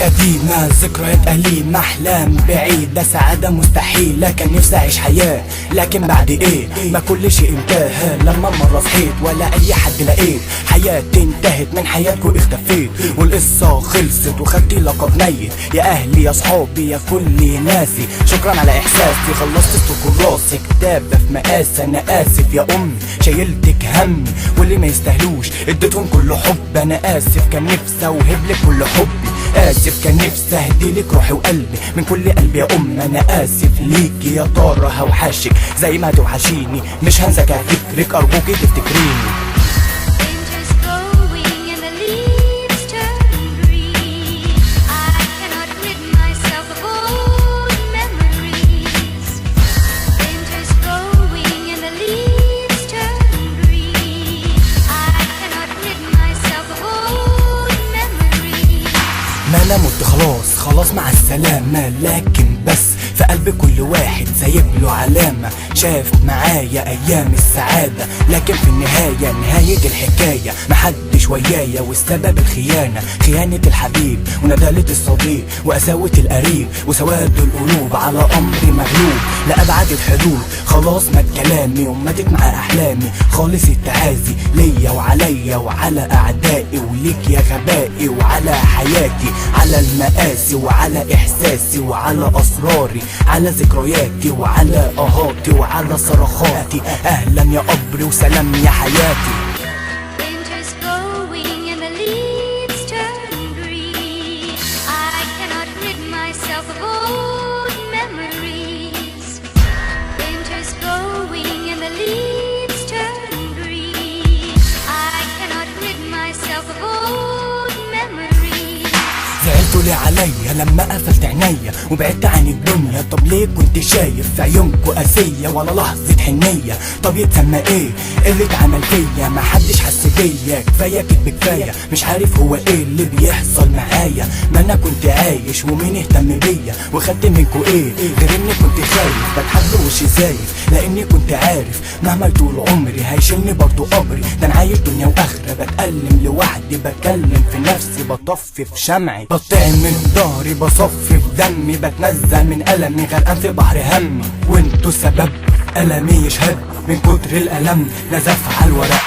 قديمة، ذكريات أليمة، أحلام بعيدة، سعادة مستحيلة. كان نفسي أعيش حياة لكن بعد إيه؟ ما كل شيء انتهى لما مرة صحيت ولا أي حد لقيت. حياتي انتهت من حياتكو اختفيت، والقصة خلصت وخدتي لقب ميت. يا أهلي يا صحابي يا كل ناسي، شكرا على إحساسي. خلصت استر راسي كتابة في مقاسي. أنا آسف يا أمي شايلتك همي، واللي ما يستاهلوش اديتهم كل حب. أنا آسف كان نفسي أوهبلك كل حبي، آسف كان نفسي أهديلك روحي وقلبي من كل قلبي يا أم. أنا آسف ليكي يا ترى هوحشك زي ما توحشيني، مش هنساك أفتكرك أرجوكي تفتكريني. ما انا مت خلاص خلاص مع السلامة، لكن بس في قلب كل واحد سايب له علامة. شاف معايا ايام السعادة لكن في النهاية نهاية الحكاية محدش ويايا، والسبب الخيانة، خيانة الحبيب وندالة الصديق وقساوة القريب وسواد القلوب على امري مغلوب لأبعد الحدود. خلاص مات كلامي وماتت مع احلامي، خالص التعازي ليا وعليا وعلى اعدائي وليك يا غبائي وعلى حياتي، على المآسي وعلى احساسي وعلى اسراري، على ذكرياتي وعلى اهاتي وعلى صرخاتي. اهلا يا قبري وسلام يا حياتي. زعلتوا ليه عليا لما قفلت عينيا وبعدت عن الدنيا؟ طب ليه كنت شايف في عيونكوا قاسية ولا لحظة حنية؟ طب يتسمى ايه اللي اتعمل فيا؟ محدش حس بيا، كفاية كدب كفاية، مش عارف هو ايه اللي بيحصل معايا. ما انا كنت عايش ومين اهتم بيا؟ وخدت منكوا ايه غير اني كنت خايف بتحب وشي زايف، لاني كنت عارف مهما طول عمري هيشيلني برضو قبري. ده انا عايش دنيا واخرة، بتألم لوحدي، بتكلم في نفسي، بطفي في شمعي، بطعم من ظهري، بصفي في دمي، بتنزل من ألمي، غرقان في بحر همي. وانتوا سبب ألمي يشهد من كتر الألم نزف على الورق.